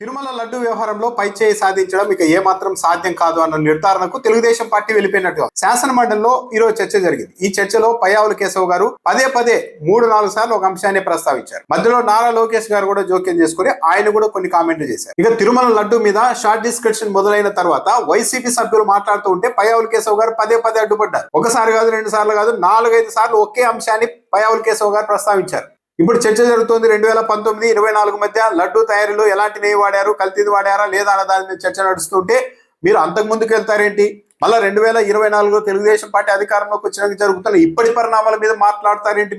తిరుమల లడ్డు వ్యవహారంలో పైచేయి సాధించడం ఇక ఏమాత్రం సాధ్యం కాదు అన్న నిర్ధారణకు తెలుగుదేశం పార్టీ వెళ్ళిపోయినట్టుగా శాసన మండలిలో ఈరోజు చర్చ జరిగింది. ఈ చర్చలో పయ్యావుల కేశవ్ గారు పదే 3-4 సార్లు ఒక అంశాన్ని ప్రస్తావించారు. మధ్యలో నారా లోకేష్ గారు కూడా జోక్యం చేసుకుని ఆయన కూడా కొన్ని కామెంట్లు చేశారు. ఇక తిరుమల లడ్డు మీద షార్ట్ డిస్కషన్ మొదలైన తర్వాత వైసీపీ సభ్యులు మాట్లాడుతూ ఉంటే పయ్యావుల కేశవ్ గారు పదే అడ్డుపడ్డారు. ఒకసారి కాదు, 2 సార్లు కాదు, 4-5 సార్లు ఒకే అంశాన్ని పయ్యావుల కేశవ్ గారు ప్రస్తావించారు. ఇప్పుడు చర్చ జరుగుతోంది. 2019-24 మధ్య లడ్డు తయారీలో ఎలాంటి నెయ్యి వాడారు, కల్తీది వాడారా లేదా అన్న దాని మీద చర్చ నడుస్తుంటే మీరు అంతకు ముందుకు వెళ్తారేంటి? మళ్ళీ 2024లో తెలుగుదేశం పార్టీ అధికారంలోకి వచ్చినాక జరుగుతున్న ఇప్పటి పరిణామాల మీద మాట్లాడతారేంటి?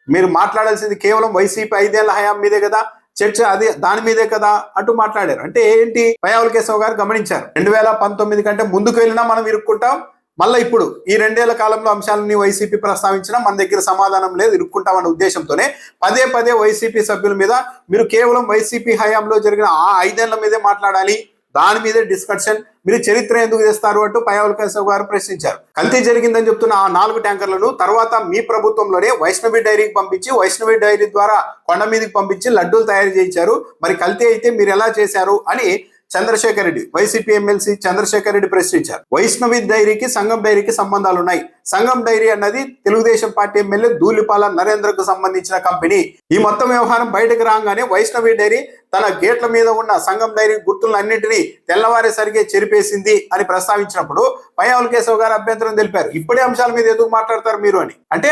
మీరు మాట్లాడాల్సింది కేవలం వైసీపీ 5 ఏళ్ల హయాం మీదే కదా, చర్చ అది దాని మీదే కదా అంటూ మాట్లాడారు. అంటే ఏంటి? పయ్యావుల కేశవ్ గారు గమనించారు, 2019 కంటే ముందుకు వెళ్ళినా మనం ఇరుక్కుంటాం, మళ్ళీ ఇప్పుడు ఈ 2 ఏళ్ల కాలంలో అంశాలని వైసీపీ ప్రస్తావించినా మన దగ్గర సమాధానం లేదు, ఇరుక్కుంటామన్న ఉద్దేశంతోనే పదే వైసీపీ సభ్యుల మీద మీరు కేవలం వైసీపీ హయాంలో జరిగిన ఆ 5 ఏళ్ల మీదే మాట్లాడాలి, దాని మీదే డిస్కషన్, మీరు చరిత్ర ఎందుకు చేస్తారు అంటూ పయ్యావుల కేశవ్ గారు ప్రశ్నించారు. కల్తీ జరిగిందని చెప్తున్న ఆ 4 ట్యాంకర్లను తర్వాత మీ ప్రభుత్వంలోనే వైష్ణవి డైరీకి పంపించి వైష్ణవి డైరీ ద్వారా కొండ మీదకి పంపించి లడ్డూలు తయారు చేయించారు. మరి కల్తీ అయితే మీరు ఎలా చేశారు అని చంద్రశేఖర్ రెడ్డి, వైసీపీ ఎమ్మెల్సీ చంద్రశేఖర్ రెడ్డి ప్రశ్నించారు. వైష్ణవి డైరీకి సంఘం డైరీకి సంబంధాలు ఉన్నాయి. సంఘం డైరీ అన్నది తెలుగుదేశం పార్టీ ఎమ్మెల్యే ధూళిపాల నరేంద్రకు సంబంధించిన కంపెనీ. ఈ మొత్తం వ్యవహారం బయటకు రాగానే వైష్ణవి డైరీ తన గేట్ల మీద ఉన్న సంఘం డైరీ గుర్తులన్నింటినీ తెల్లవారేసరికి చెరిపేసింది అని ప్రస్తావించినప్పుడు పయ్యావుల కేశవ్ గారు అభ్యంతరం తెలిపారు. ఇప్పుడే అంశాల మీద ఎందుకు మాట్లాడతారు మీరు అని. అంటే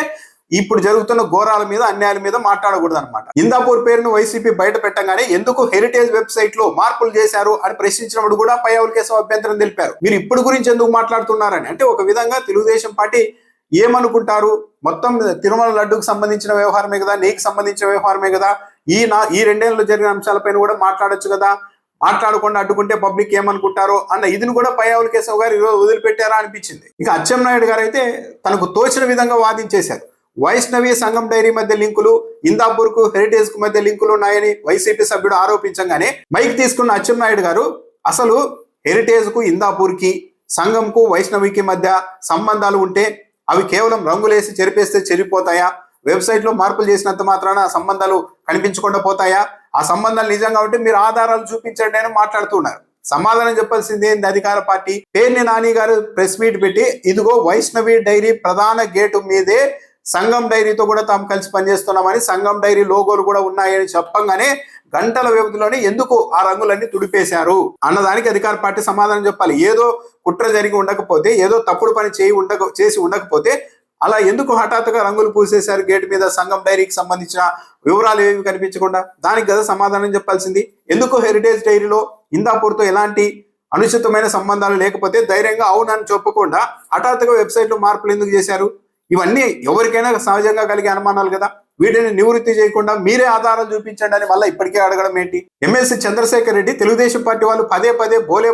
ఇప్పుడు జరుగుతున్న ఘోరాల మీద, అన్యాయాల మీద మాట్లాడకూడదు అనమాట. ఇందాపూర్ పేరును వైసీపీ బయట పెట్టగానే ఎందుకు హెరిటేజ్ వెబ్సైట్ లో మార్పులు చేశారు అని ప్రశ్నించినప్పుడు కూడా పయ్యావుల కేశవ్ అభ్యంతరం తెలిపారు. మీరు ఇప్పుడు గురించి ఎందుకు మాట్లాడుతున్నారని. అంటే ఒక విధంగా తెలుగుదేశం పార్టీ ఏమనుకుంటారు, మొత్తం తిరుమల లడ్డుకు సంబంధించిన వ్యవహారమే కదా, నీకు సంబంధించిన వ్యవహారమే కదా, ఈ 2 ఏళ్లలో జరిగిన అంశాలపైన కూడా మాట్లాడొచ్చు కదా, మాట్లాడకుండా అడ్డుకుంటే పబ్లిక్ ఏమనుకుంటారో అన్న ఇదిని కూడా పయ్యావుల కేశవ్ గారు ఈరోజు వదిలిపెట్టారా అనిపించింది. ఇక అచ్చెన్నాయుడు గారు అయితే తనకు తోచిన విధంగా వాదించేశారు. వైష్ణవి సంఘం డైరీ మధ్య లింకులు, ఇందాపూర్ కు హెరిటేజ్ కు మధ్య లింకులు ఉన్నాయని వైసీపీ సభ్యుడు ఆరోపించగానే మైక్ తీసుకున్న అచ్చెన్నాయుడు గారు అసలు హెరిటేజ్ కు, ఇందాపూర్ కి, సంఘంకు, వైష్ణవికి మధ్య సంబంధాలు ఉంటే అవి కేవలం రంగులేసి చెరిపేస్తే చెరిపోతాయా? వెబ్సైట్ లో మార్పులు చేసినంత మాత్రాన ఆ సంబంధాలు కనిపించకుండా పోతాయా? ఆ సంబంధాలు నిజంగా ఉంటే మీరు ఆధారాలు చూపించండి అని మాట్లాడుతున్నారు. సమాధానం చెప్పాల్సింది ఏంది అధికార పార్టీ? పేర్ని నాని గారు ప్రెస్ మీట్ పెట్టి ఇదిగో వైష్ణవి డైరీ ప్రధాన గేటు మీదే సంఘం డైరీతో కూడా తాము కలిసి పనిచేస్తున్నామని, సంఘం డైరీ లోగోలు కూడా ఉన్నాయని చెప్పంగానే గంటల వ్యవధిలోనే ఎందుకు ఆ రంగులన్నీ తుడిపేశారు అన్నదానికి అధికార పార్టీ సమాధానం చెప్పాలి. ఏదో కుట్ర జరిగి ఉండకపోతే, ఏదో తప్పుడు పని చేసి ఉండకపోతే అలా ఎందుకు హఠాత్తుగా రంగులు పూసేశారు గేటు మీద సంఘం డైరీకి సంబంధించిన వివరాలు ఏమి కనిపించకుండా? దానికి కదా సమాధానం చెప్పాల్సింది. ఎందుకు హెరిటేజ్ డైరీలో ఇందాపూర్తో ఎలాంటి అనుచితమైన సంబంధాలు లేకపోతే ధైర్యంగా అవునని చెప్పకుండా హఠాత్తుగా వెబ్సైట్ లో మార్పులు ఎందుకు చేశారు? ఇవన్నీ ఎవరికైనా సహజంగా కలిగే అనుమానాలు కదా. వీటిని నివృత్తి చేయకుండా మీరే ఆధారాలు చూపించండి అని మళ్ళీ ఇప్పటికే అడగడం ఏంటి? ఎమ్మెల్సీ చంద్రశేఖర్ రెడ్డి తెలుగుదేశం పార్టీ వాళ్ళు పదే బోలే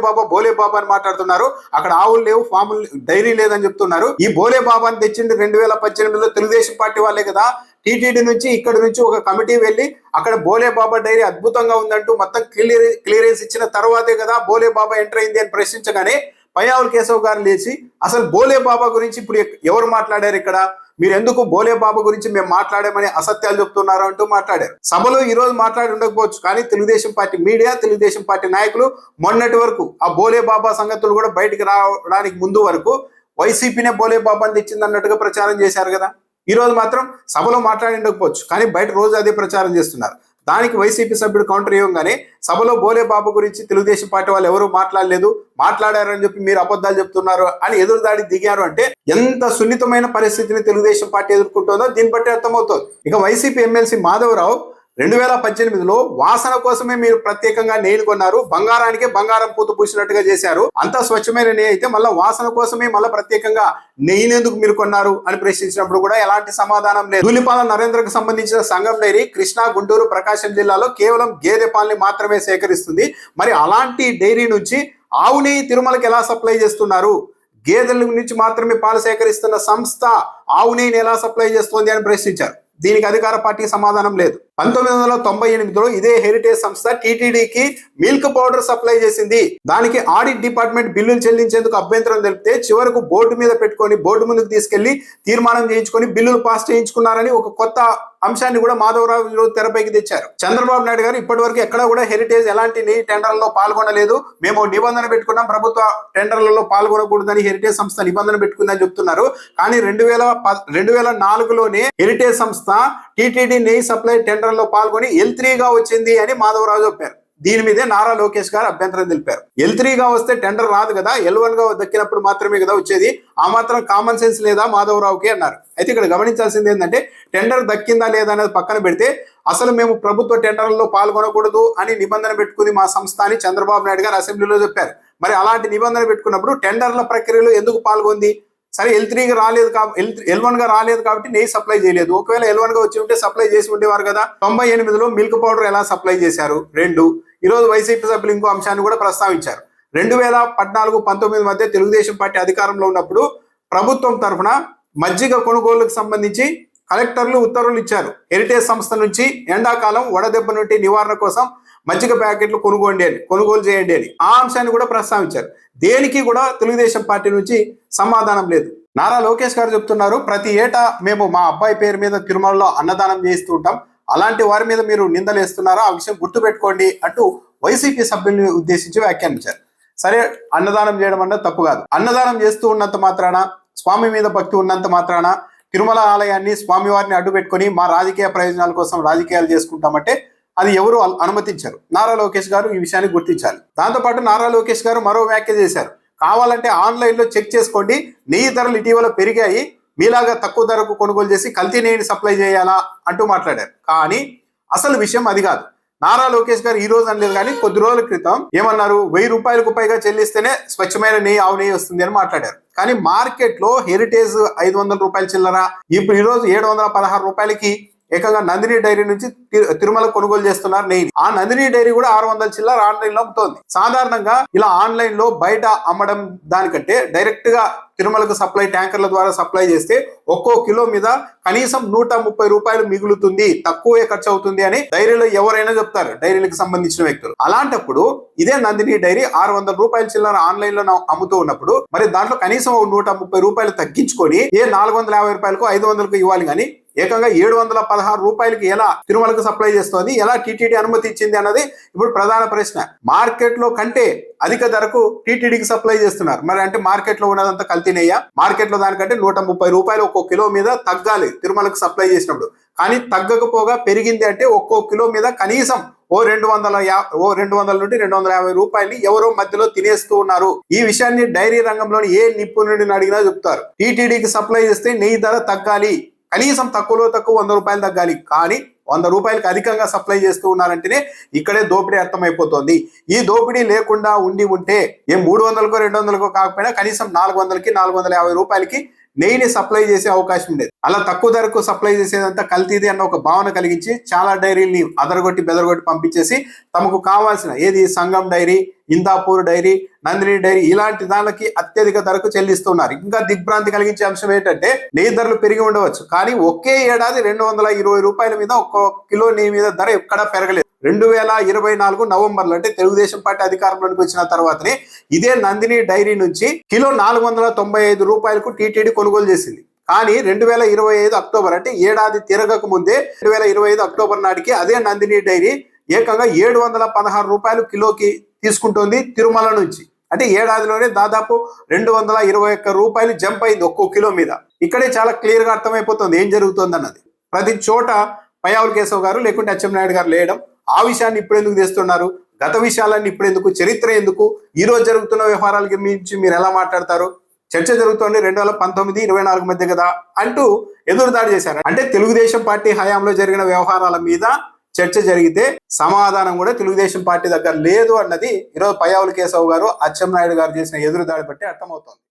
బాబా అని మాట్లాడుతున్నారు. అక్కడ ఆవులు లేవు, ఫాములు, డైరీ లేదని చెప్తున్నారు. ఈ బోలే బాబాని తెచ్చింది 2018లో తెలుగుదేశం పార్టీ వాళ్ళే కదా. టీటీడీ నుంచి ఇక్కడ నుంచి ఒక కమిటీ వెళ్ళి అక్కడ బోలే బాబా డైరీ అద్భుతంగా ఉందంటూ మొత్తం క్లియరెన్స్ ఇచ్చిన తర్వాతే కదా బోలే బాబా ఎంటర్ అయింది అని ప్రశ్నించగానే పయ్యావుల కేశవ్ గారు లేచి అసలు బోలే బాబా గురించి ఇప్పుడు ఎవరు మాట్లాడారు ఇక్కడ? మీరు ఎందుకు బోలే బాబా గురించి మేము మాట్లాడామని అసత్యాలు చెప్తున్నారు అంటూ మాట్లాడారు. సభలో ఈ రోజు మాట్లాడి ఉండకపోవచ్చు, కానీ Telugu Desam party media, Telugu Desam party నాయకులు మొన్నటి వరకు ఆ బోలే బాబా సంగతులు కూడా బయటికి రావడానికి ముందు వరకు వైసీపీనే బోలే బాబాని తెచ్చింది అన్నట్టుగా ప్రచారం చేశారు కదా. ఈ రోజు మాత్రం సభలో మాట్లాడి ఉండకపోవచ్చు, కానీ బయట రోజు అదే ప్రచారం చేస్తున్నారు. దానికి వైసీపీ సభ్యుడు కౌంటర్ ఇవ్వగానే సభలో బోలే బాబు గురించి తెలుగుదేశం పార్టీ వాళ్ళు ఎవరు మాట్లాడలేదు, మాట్లాడారని చెప్పి మీరు అబద్ధాలు చెప్తున్నారు అని ఎదురుదాడి దిగారు. అంటే ఎంత సున్నితమైన పరిస్థితిని తెలుగుదేశం పార్టీ ఎదుర్కొంటుందో దీన్ని బట్టి అర్థమవుతుంది. ఇక వైసీపీ ఎమ్మెల్సీ మాధవరావు 2018లో వాసన కోసమే మీరు ప్రత్యేకంగా నెయ్యి కొన్నారు, బంగారానికే బంగారం పూత పూసినట్టుగా చేశారు, అంత స్వచ్ఛమైన నెయ్యి అయితే మళ్ళీ వాసన కోసమే మళ్ళీ ప్రత్యేకంగా నెయ్యిని ఎందుకు మీరు కొన్నారు అని ప్రశ్నించినప్పుడు కూడా ఎలాంటి సమాధానం లేదు. ధూళిపాల నరేంద్రకు సంబంధించిన సంఘం డైరీ కృష్ణా, గుంటూరు, ప్రకాశం జిల్లాలో కేవలం గేదె పాలని మాత్రమే సేకరిస్తుంది. మరి అలాంటి డైరీ నుంచి ఆవు నెయ్యి తిరుమలకి ఎలా సప్లై చేస్తున్నారు? గేదెల నుంచి మాత్రమే పాలు సేకరిస్తున్న సంస్థ ఆవు నెయ్యిని ఎలా సప్లై చేస్తుంది అని ప్రశ్నించారు. దీనికి అధికార పార్టీ సమాధానం లేదు. 1998లో ఇదే హెరిటేజ్ సంస్థ టీటీడీకి మిల్క్ పౌడర్ సప్లై చేసింది. దానికి ఆడిట్ డిపార్ట్మెంట్ బిల్లులు చెల్లించేందుకు అభ్యంతరం తెలిపితే చివరకు బోర్డు మీద పెట్టుకొని బోర్డు ముందుకు తీసుకెళ్లి తీర్మానం చేయించుకొని బిల్లులు పాస్ చేయించుకున్నారని ఒక కొత్త అంశాన్ని కూడా మాధవరావు ఈరోజు తెరపైకి తెచ్చారు. చంద్రబాబు నాయుడు గారు ఇప్పటి వరకు ఎక్కడ కూడా హెరిటేజ్ ఎలాంటి టెండర్లలో పాల్గొనలేదు, మేము నిబంధన పెట్టుకున్నాం, ప్రభుత్వ టెండర్లలో పాల్గొనకూడదని హెరిటేజ్ సంస్థ నిబంధన పెట్టుకుందని చెప్తున్నారు. కానీ 2004లోనే హెరిటేజ్ సంస్థ టీటీడీ నెయ్యి సప్లై టెండర్లో పాల్గొని L3గా వచ్చింది అని మాధవరావు చెప్పారు. దీని మీదే నారా లోకేష్ గారు అభ్యంతరం తెలిపారు. L3గా వస్తే టెండర్ రాదు కదా, L1గా దక్కినప్పుడు మాత్రమే కదా వచ్చేది, ఆ మాత్రం కామన్ సెన్స్ లేదా మాధవరావుకి అన్నారు. అయితే ఇక్కడ గమనించాల్సింది ఏంటంటే టెండర్ దక్కిందా లేదా అనేది పక్కన పెడితే అసలు మేము ప్రభుత్వ టెండర్లలో పాల్గొనకూడదు అని నిబంధన పెట్టుకుంది మా సంస్థ అని చంద్రబాబు నాయుడు గారు అసెంబ్లీలో చెప్పారు. మరి అలాంటి నిబంధన పెట్టుకున్నప్పుడు టెండర్ల ప్రక్రియలో ఎందుకు పాల్గొంది? సరే L3గా రాలేదు L1గా రాలేదు కాబట్టి నెయ్యి సప్లై చేయలేదు. ఒకవేళ L1గా వచ్చి ఉంటే సప్లై చేసి ఉండేవారు కదా. 98లో మిల్క్ పౌడర్ ఎలా సప్లై చేశారు? 2. ఈరోజు వైసీపీ సభ్యులు ఇంకో అంశాన్ని కూడా ప్రస్తావించారు. 2014-19 మధ్య తెలుగుదేశం పార్టీ అధికారంలో ఉన్నప్పుడు ప్రభుత్వం తరఫున మజ్జిగ కొనుగోలుకు సంబంధించి కలెక్టర్లు ఉత్తర్వులు ఇచ్చారు. హెరిటేజ్ సంస్థ నుంచి ఎండాకాలం వడదెబ్బ నుండి నివారణ కోసం మజ్జిగ ప్యాకెట్లు కొనుగోలు చేయండి అని ఆ అంశాన్ని కూడా ప్రస్తావించారు. దేనికి కూడా తెలుగుదేశం పార్టీ నుంచి సమాధానం లేదు. నారా లోకేష్ గారు చెప్తున్నారు, ప్రతి ఏటా మేము మా అబ్బాయి పేరు మీద తిరుమలలో అన్నదానం చేస్తూ ఉంటాం, అలాంటి వారి మీద మీరు నిందలేస్తున్నారో ఆ విషయం గుర్తుపెట్టుకోండి అంటూ వైసీపీ సభ్యుల్ని ఉద్దేశించి వ్యాఖ్యానించారు. సరే, అన్నదానం చేయడం అన్నది తప్పు కాదు. అన్నదానం చేస్తూ ఉన్నంత మాత్రాన, స్వామి మీద భక్తి ఉన్నంత మాత్రాన తిరుమల ఆలయాన్ని స్వామివారిని అడ్డు పెట్టుకొని మా రాజకీయ ప్రయోజనాల కోసం రాజకీయాలు చేసుకుంటామంటే అది ఎవరు అనుమతించారు. నారా లోకేష్ గారు ఈ విషయాన్ని గుర్తించాలి. దాంతోపాటు నారా లోకేష్ గారు మరో వ్యాఖ్య చేశారు. కావాలంటే ఆన్లైన్లో చెక్ చేసుకోండి, నెయ్యి ధరలు ఇటీవల పెరిగాయి, మీలాగా తక్కువ ధరకు కొనుగోలు చేసి కల్తీ నెయ్యిని సప్లై చేయాలా అంటూ మాట్లాడారు. కానీ అసలు విషయం అది కాదు. నారా లోకేష్ గారు ఈ రోజు అనలేదు కానీ కొద్ది రోజుల క్రితం ఏమన్నారు, 1000 రూపాయలకు పైగా చెల్లిస్తేనే స్వచ్ఛమైన నెయ్యి, ఆవు నెయ్యి వస్తుంది అని మాట్లాడారు. కానీ మార్కెట్ లో హెరిటేజ్ 500 రూపాయలు చిల్లర, ఇప్పుడు ఈ రోజు 716 రూపాయలకి ఏకంగా నందిని డైరీ నుంచి తిరుమల కొనుగోలు చేస్తున్నారు నెయ్యి. ఆ నందిని డైరీ కూడా 600 చిల్లర ఆన్లైన్ లో అమ్ముతోంది. సాధారణంగా ఇలా ఆన్లైన్ లో బయట అమ్మడం దానికంటే డైరెక్ట్ గా తిరుమలకు సప్లై ట్యాంకర్ల ద్వారా సప్లై చేస్తే ఒక్కో కిలో మీద కనీసం 130 రూపాయలు మిగులుతుంది, తక్కువే ఖర్చు అవుతుంది అని డైరీలో ఎవరైనా చెప్తారు, డైరీలకు సంబంధించిన వ్యక్తులు. అలాంటప్పుడు ఇదే నందిని డైరీ 600 రూపాయల చిల్లర ఆన్లైన్ లో అమ్ముతూ ఉన్నప్పుడు మరి దాంట్లో కనీసం 130 రూపాయలు తగ్గించుకొని 450 రూపాయలకు 500కు ఇవ్వాలి. కానీ ఏకంగా 716 రూపాయలకి ఎలా తిరుమలకు సప్లై చేస్తోంది, ఎలా టీటీడీ అనుమతి ఇచ్చింది అన్నది ఇప్పుడు ప్రధాన ప్రశ్న. మార్కెట్ లో కంటే అధిక ధరకు టీటీడీకి సప్లై చేస్తున్నారు. మరి అంటే మార్కెట్ లో ఉన్నదంతా కల్తీనయ్యా? మార్కెట్ లో దానికంటే 130 రూపాయలు ఒక్కో కిలో మీద తగ్గాలి తిరుమలకు సప్లై చేసినప్పుడు. కానీ తగ్గకపోగా పెరిగింది అంటే ఒక్కో కిలో మీద కనీసం ఓ 200 నుండి 250 రూపాయలు ఎవరో మధ్యలో తినేస్తూ ఉన్నారు. ఈ విషయాన్ని డైరీ రంగంలోని ఏ నిపుణుడిని అడిగినా చెప్తారు. టీటీడీకి సప్లై చేస్తే నెయ్యి ధర తగ్గాలి, కనీసం తక్కువలో తక్కువ 100 రూపాయలు తగ్గాలి. కానీ 100 రూపాయలకి అధికంగా సప్లై చేస్తూ ఉన్నారంటేనే ఇక్కడే దోపిడీ అర్థమైపోతుంది. ఈ దోపిడీ లేకుండా ఉంటే ఏ 300కో 200కో కాకపోయినా కనీసం 400కి 450 రూపాయలకి నెయ్యిని సప్లై చేసే అవకాశం ఉండేది. అలా తక్కువ ధరకు సప్లై చేసేదంతా కల్తీది అన్న ఒక భావన కలిగించి చాలా డైరీల్ని బెదరగొట్టి పంపించేసి తమకు కావాల్సిన ఏది Sangam dairy, Indapur dairy, Nandini dairy ఇలాంటి దానికి అత్యధిక ధరకు చెల్లిస్తున్నారు. ఇంకా దిగ్భ్రాంతి కలిగించే అంశం ఏంటంటే నెయ్యి ధరలు పెరిగి ఉండవచ్చు, కానీ ఒకే ఏడాది 220 రూపాయల మీద ఒక్కో కిలో నెయ్యి మీద ధర ఎక్కడా పెరగలేదు. 2024 నవంబర్లో అంటే తెలుగుదేశం పార్టీ అధికారంలోకి వచ్చిన తర్వాతనే ఇదే నందిని డైరీ నుంచి కిలో 495 రూపాయలకు టీటీడీ కొనుగోలు చేసింది. కానీ 2025 అక్టోబర్ అంటే ఏడాది తిరగక ముందే 2025 అక్టోబర్ నాటికి అదే నందిని డైరీ ఏకంగా 716 రూపాయలు కిలోకి తీసుకుంటోంది తిరుమల నుంచి. అంటే ఏడాదిలోనే దాదాపు 221 రూపాయలు జంప్ అయింది ఒక్కో కిలో మీద. ఇక్కడే చాలా క్లియర్ గా అర్థమైపోతుంది ఏం జరుగుతుంది అన్నది. ప్రతి చోట పయ్యావుల కేశవ్ గారు లేకుంటే అచ్చెన్నాయుడు గారు లేయడం, ఆ విషయాన్ని ఇప్పుడు ఎందుకు తెస్తున్నారు, గత విషయాలన్నీ ఇప్పుడు ఎందుకు, చరిత్ర ఎందుకు, ఈ రోజు జరుగుతున్న వ్యవహారాల గురించి మీరు ఎలా మాట్లాడతారు, చర్చ జరుగుతోంది 2019-24 మధ్య కదా అంటూ ఎదురుదాడి చేశారు. అంటే తెలుగుదేశం పార్టీ హయాంలో జరిగిన వ్యవహారాల మీద చర్చ జరిగితే సమాధానం కూడా తెలుగుదేశం పార్టీ దగ్గర లేదు అన్నది ఈరోజు పయ్యావుల కేశవ్ గారు, అచ్చెన్నాయుడు గారు చేసిన ఎదురుదాడి బట్టి అర్థమవుతోంది.